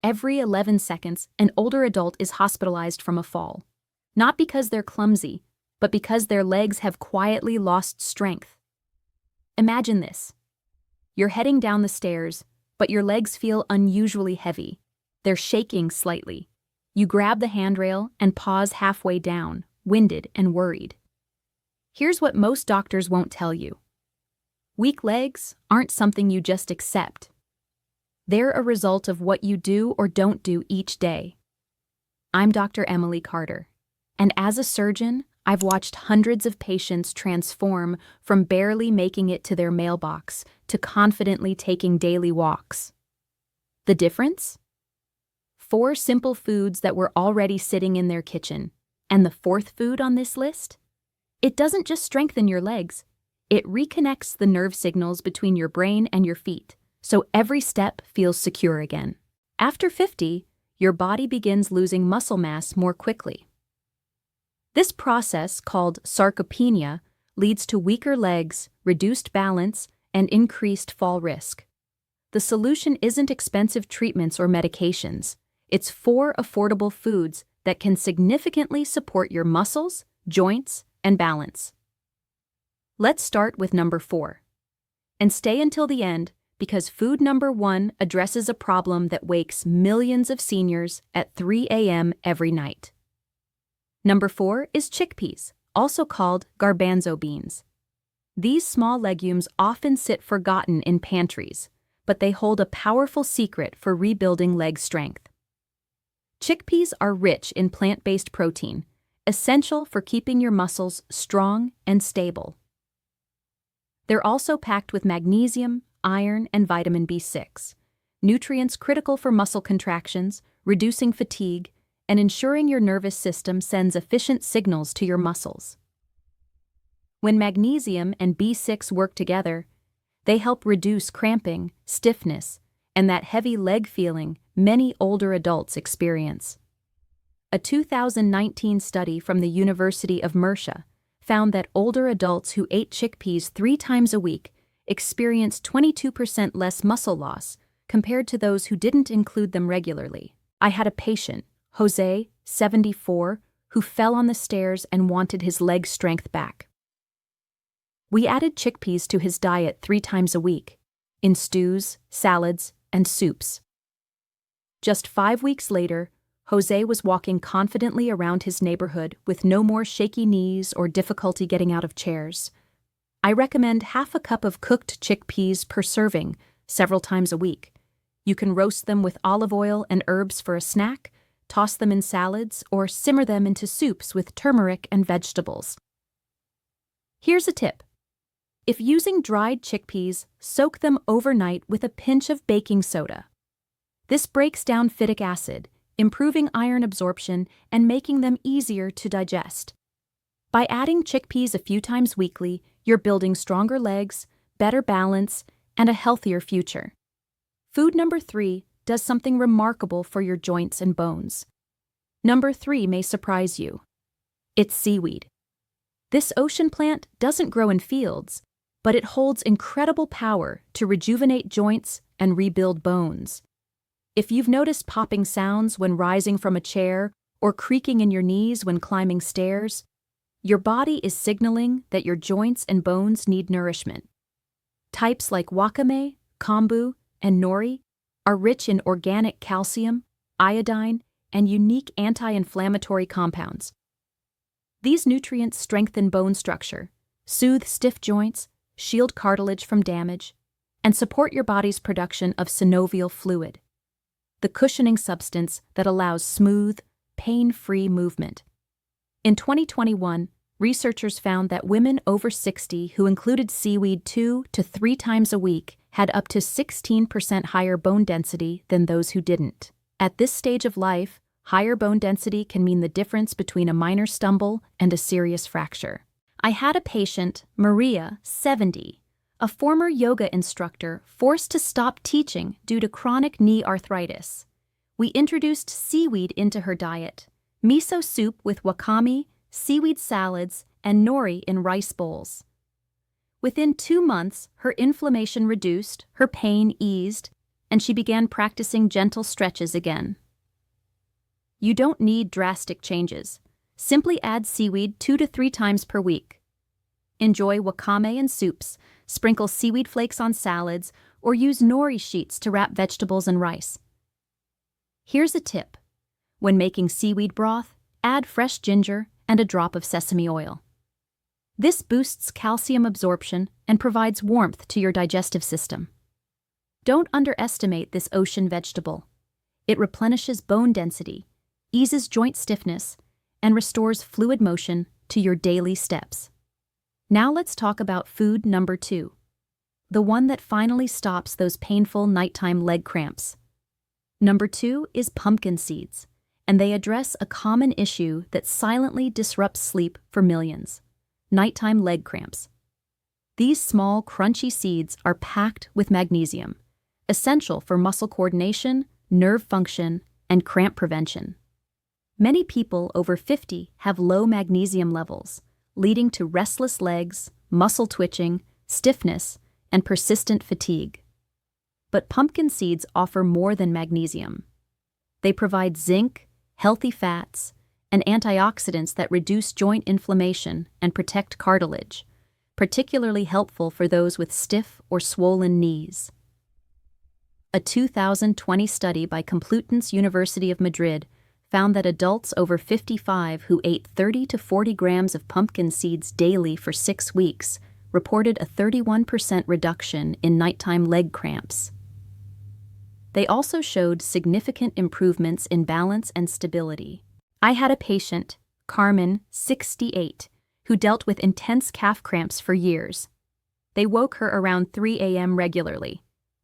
every 11 seconds, an older adult is hospitalized from a fall. Not because they're clumsy, but because their legs have quietly lost strength. Imagine this. You're heading down the stairs, but your legs feel unusually heavy. They're shaking slightly. You grab the handrail and pause halfway down, winded and worried. Here's what most doctors won't tell you. Weak legs aren't something you just accept. They're a result of what you do or don't do each day. I'm Dr. Emily Carter, and as a surgeon, I've watched hundreds of patients transform from barely making it to their mailbox to confidently taking daily walks. The difference? 4 simple foods that were already sitting in their kitchen. And the 4th food on this list? It doesn't just strengthen your legs. It reconnects the nerve signals between your brain and your feet, so every step feels secure again. After 50, your body begins losing muscle mass more quickly. This process, called sarcopenia, leads to weaker legs, reduced balance, and increased fall risk. The solution isn't expensive treatments or medications. It's 4 affordable foods that can significantly support your muscles, joints, and balance. Let's start with number 4. And stay until the end, because food number 1 addresses a problem that wakes millions of seniors at 3 a.m. every night. Number 4 is chickpeas, also called garbanzo beans. These small legumes often sit forgotten in pantries, but they hold a powerful secret for rebuilding leg strength. Chickpeas are rich in plant-based protein, essential for keeping your muscles strong and stable. They're also packed with magnesium, iron, and vitamin B6, nutrients critical for muscle contractions, reducing fatigue, and ensuring your nervous system sends efficient signals to your muscles. When magnesium and B6 work together, they help reduce cramping, stiffness, and that heavy leg feeling many older adults experience. A 2019 study from the University of Mercia found that older adults who ate chickpeas 3 times a week experienced 22% less muscle loss compared to those who didn't include them regularly. I had a patient, Jose, 74, who fell on the stairs and wanted his leg strength back. We added chickpeas to his diet 3 times a week, in stews, salads, and soups. Just 5 weeks later, Jose was walking confidently around his neighborhood with no more shaky knees or difficulty getting out of chairs. I recommend half a cup of cooked chickpeas per serving, several times a week. You can roast them with olive oil and herbs for a snack, toss them in salads, or simmer them into soups with turmeric and vegetables. Here's a tip. If using dried chickpeas, soak them overnight with a pinch of baking soda. This breaks down phytic acid, improving iron absorption and making them easier to digest. By adding chickpeas a few times weekly, you're building stronger legs, better balance, and a healthier future. Food number 3 does something remarkable for your joints and bones. Number 3 may surprise you. It's seaweed. This ocean plant doesn't grow in fields, but it holds incredible power to rejuvenate joints and rebuild bones. If you've noticed popping sounds when rising from a chair or creaking in your knees when climbing stairs, your body is signaling that your joints and bones need nourishment. Types like wakame, kombu, and nori are rich in organic calcium, iodine, and unique anti-inflammatory compounds. These nutrients strengthen bone structure, soothe stiff joints, shield cartilage from damage, and support your body's production of synovial fluid, the cushioning substance that allows smooth, pain-free movement. In 2021, researchers found that women over 60 who included seaweed 2 to 3 times a week had up to 16% higher bone density than those who didn't. At this stage of life, higher bone density can mean the difference between a minor stumble and a serious fracture. I had a patient, Maria, 70, a former yoga instructor forced to stop teaching due to chronic knee arthritis. We introduced seaweed into her diet, miso soup with wakame, seaweed salads, and nori in rice bowls. Within 2 months, her inflammation reduced, her pain eased, and she began practicing gentle stretches again. You don't need drastic changes. Simply add seaweed 2 to 3 times per week. Enjoy wakame in soups, sprinkle seaweed flakes on salads, or use nori sheets to wrap vegetables and rice. Here's a tip. When making seaweed broth, add fresh ginger and a drop of sesame oil. This boosts calcium absorption and provides warmth to your digestive system. Don't underestimate this ocean vegetable. It replenishes bone density, eases joint stiffness, and restores fluid motion to your daily steps. Now let's talk about food number 2, the one that finally stops those painful nighttime leg cramps. Number 2 is pumpkin seeds, and they address a common issue that silently disrupts sleep for millions: nighttime leg cramps. These small, crunchy seeds are packed with magnesium, essential for muscle coordination, nerve function, and cramp prevention. Many people over 50 have low magnesium levels, leading to restless legs, muscle twitching, stiffness, and persistent fatigue. But pumpkin seeds offer more than magnesium. They provide zinc, healthy fats, and antioxidants that reduce joint inflammation and protect cartilage, particularly helpful for those with stiff or swollen knees. A 2020 study by Complutense University of Madrid found that adults over 55 who ate 30 to 40 grams of pumpkin seeds daily for 6 weeks reported a 31% reduction in nighttime leg cramps. They also showed significant improvements in balance and stability. I had a patient, Carmen, 68, who dealt with intense calf cramps for years. They woke her around 3 a.m. regularly,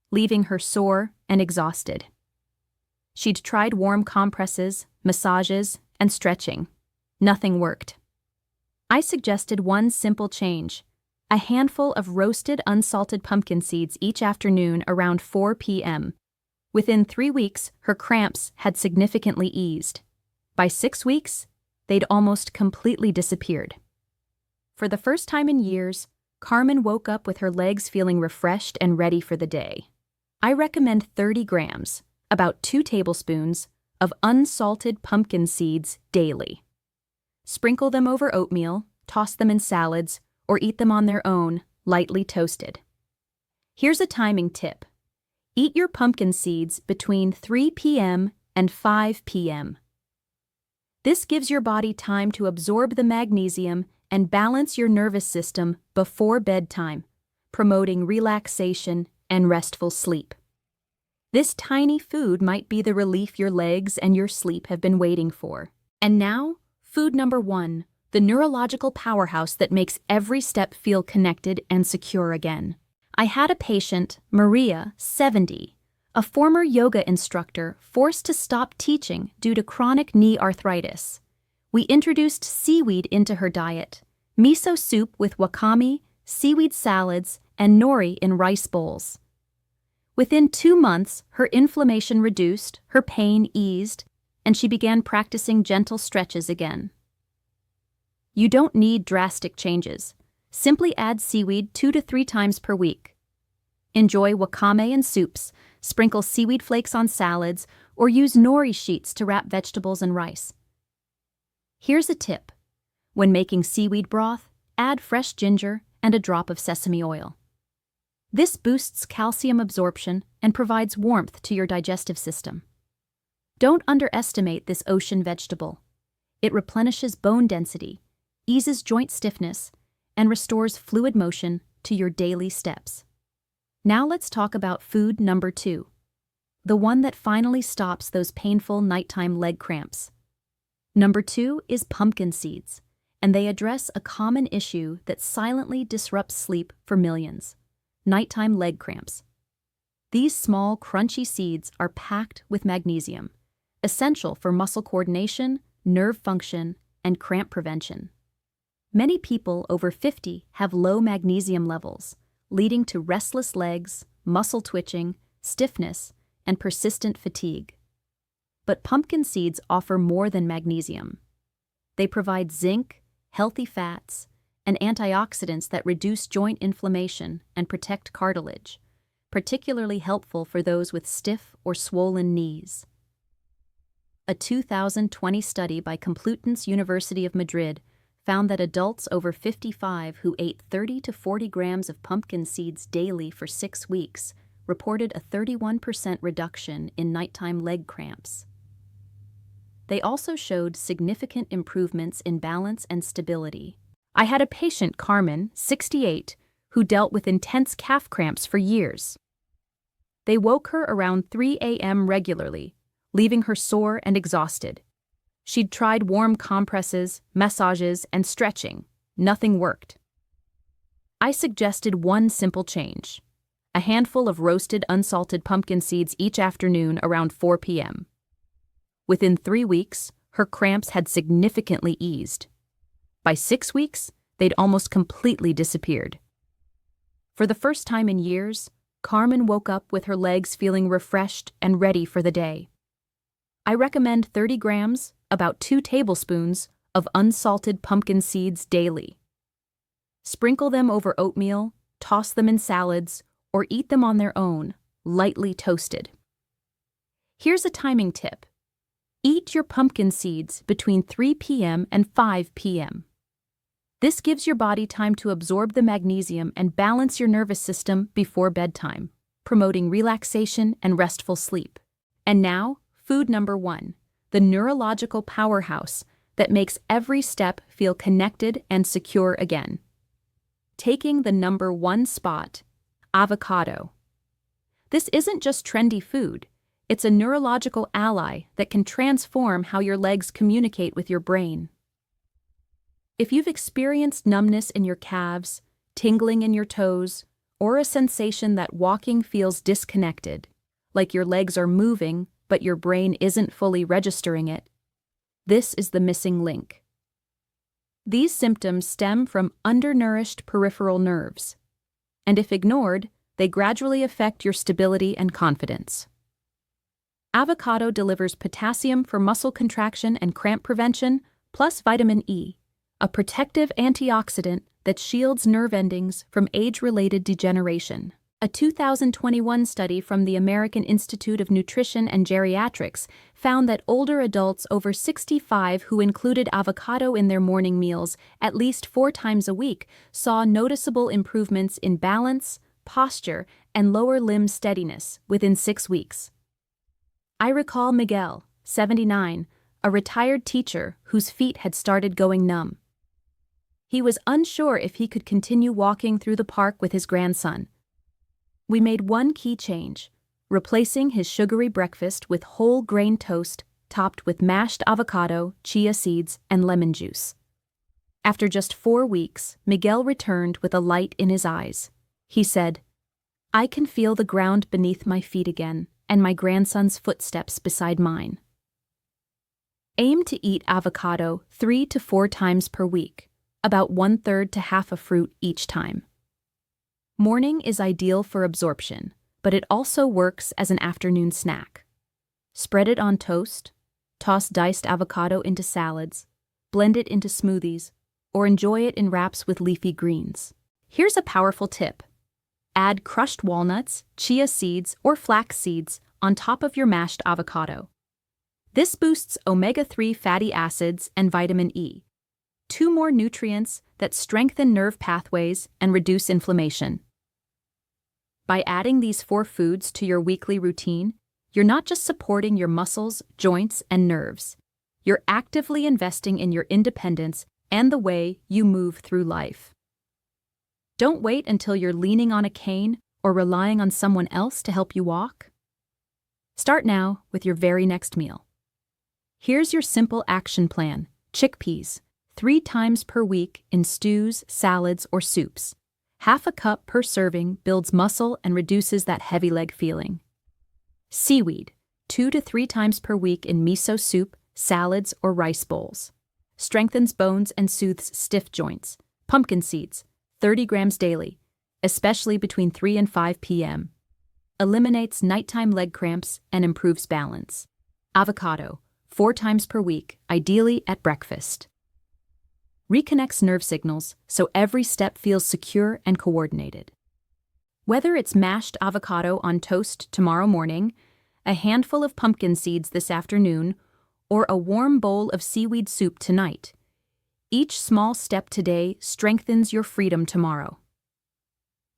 leaving her sore and exhausted. She'd tried warm compresses, massages, and stretching. Nothing worked. I suggested one simple change: a handful of roasted unsalted pumpkin seeds each afternoon around 4 p.m. Within 3 weeks, her cramps had significantly eased. By 6 weeks, they'd almost completely disappeared. For the first time in years, Carmen woke up with her legs feeling refreshed and ready for the day. I recommend 30 grams, about 2 tablespoons, of unsalted pumpkin seeds daily. Sprinkle them over oatmeal, toss them in salads, or eat them on their own, lightly toasted. Here's a timing tip. Eat your pumpkin seeds between 3 p.m. and 5 p.m. This gives your body time to absorb the magnesium and balance your nervous system before bedtime, promoting relaxation and restful sleep. This tiny food might be the relief your legs and your sleep have been waiting for. And now, food number 1, the neurological powerhouse that makes every step feel connected and secure again. I had a patient, Maria, 70, a former yoga instructor forced to stop teaching due to chronic knee arthritis. We introduced seaweed into her diet: miso soup with wakame, seaweed salads, and nori in rice bowls. Within 2 months, her inflammation reduced, her pain eased, and she began practicing gentle stretches again. You don't need drastic changes. Simply add seaweed 2 to 3 times per week. Enjoy wakame in soups, sprinkle seaweed flakes on salads, or use nori sheets to wrap vegetables and rice. Here's a tip. When making seaweed broth, add fresh ginger and a drop of sesame oil. This boosts calcium absorption and provides warmth to your digestive system. Don't underestimate this ocean vegetable. It replenishes bone density, eases joint stiffness, and restores fluid motion to your daily steps. Now let's talk about food number 2, the one that finally stops those painful nighttime leg cramps. Number 2 is pumpkin seeds, and they address a common issue that silently disrupts sleep for millions: nighttime leg cramps. These small, crunchy seeds are packed with magnesium, essential for muscle coordination, nerve function, and cramp prevention. Many people over 50 have low magnesium levels, leading to restless legs, muscle twitching, stiffness, and persistent fatigue. But pumpkin seeds offer more than magnesium. They provide zinc, healthy fats, and antioxidants that reduce joint inflammation and protect cartilage, particularly helpful for those with stiff or swollen knees. A 2020 study by Complutense University of Madrid found that adults over 55 who ate 30 to 40 grams of pumpkin seeds daily for 6 weeks reported a 31% reduction in nighttime leg cramps. They also showed significant improvements in balance and stability. I had a patient, Carmen, 68, who dealt with intense calf cramps for years. They woke her around 3 a.m. regularly, leaving her sore and exhausted. She'd tried warm compresses, massages, and stretching. Nothing worked. I suggested one simple change: a handful of roasted unsalted pumpkin seeds each afternoon around 4 p.m. Within 3 weeks, her cramps had significantly eased. By 6 weeks, they'd almost completely disappeared. For the first time in years, Carmen woke up with her legs feeling refreshed and ready for the day. I recommend 30 grams, about 2 tablespoons, of unsalted pumpkin seeds daily. Sprinkle them over oatmeal, toss them in salads, or eat them on their own, lightly toasted. Here's a timing tip. Eat your pumpkin seeds between 3 p.m. and 5 p.m. This gives your body time to absorb the magnesium and balance your nervous system before bedtime, promoting relaxation and restful sleep. And now, food number 1, the neurological powerhouse that makes every step feel connected and secure again. Taking the number 1 spot, avocado. This isn't just trendy food. It's a neurological ally that can transform how your legs communicate with your brain. If you've experienced numbness in your calves, tingling in your toes, or a sensation that walking feels disconnected, like your legs are moving but your brain isn't fully registering it, this is the missing link. These symptoms stem from undernourished peripheral nerves, and if ignored, they gradually affect your stability and confidence. Avocado delivers potassium for muscle contraction and cramp prevention, plus vitamin E, a protective antioxidant that shields nerve endings from age-related degeneration. A 2021 study from the American Institute of Nutrition and Geriatrics found that older adults over 65 who included avocado in their morning meals at least 4 times a week saw noticeable improvements in balance, posture, and lower limb steadiness within 6 weeks. I recall Miguel, 79, a retired teacher whose feet had started going numb. He was unsure if he could continue walking through the park with his grandson. We made one key change, replacing his sugary breakfast with whole grain toast topped with mashed avocado, chia seeds, and lemon juice. After just 4 weeks, Miguel returned with a light in his eyes. He said, "I can feel the ground beneath my feet again, and my grandson's footsteps beside mine." Aim to eat avocado 3 to 4 times per week, about 1/3 to half a fruit each time. Morning is ideal for absorption, but it also works as an afternoon snack. Spread it on toast, toss diced avocado into salads, blend it into smoothies, or enjoy it in wraps with leafy greens. Here's a powerful tip. Add crushed walnuts, chia seeds, or flax seeds on top of your mashed avocado. This boosts omega-3 fatty acids and vitamin E, 2 more nutrients that strengthen nerve pathways and reduce inflammation. By adding these 4 foods to your weekly routine, you're not just supporting your muscles, joints, and nerves. You're actively investing in your independence and the way you move through life. Don't wait until you're leaning on a cane or relying on someone else to help you walk. Start now with your very next meal. Here's your simple action plan: chickpeas, 3 times per week in stews, salads, or soups. Half a cup per serving builds muscle and reduces that heavy leg feeling. Seaweed, 2 to 3 times per week in miso soup, salads, or rice bowls. Strengthens bones and soothes stiff joints. Pumpkin seeds, 30 grams daily, especially between 3 and 5 p.m. Eliminates nighttime leg cramps and improves balance. Avocado, 4 times per week, ideally at breakfast. Reconnects nerve signals so every step feels secure and coordinated. Whether it's mashed avocado on toast tomorrow morning, a handful of pumpkin seeds this afternoon, or a warm bowl of seaweed soup tonight, each small step today strengthens your freedom tomorrow.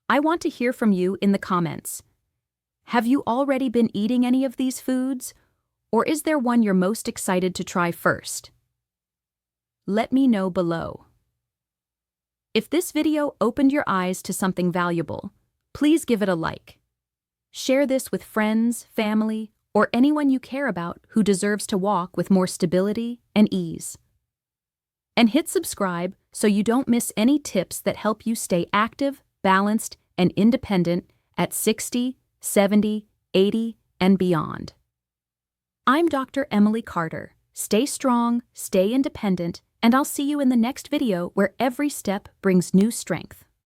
I want to hear from you in the comments. Have you already been eating any of these foods, or is there one you're most excited to try first? Let me know below. If this video opened your eyes to something valuable, please give it a like. Share this with friends, family, or anyone you care about who deserves to walk with more stability and ease. And hit subscribe so you don't miss any tips that help you stay active, balanced, and independent at 60, 70, 80, and beyond. I'm Dr. Emily Carter. Stay strong, stay independent, and I'll see you in the next video where every step brings new strength.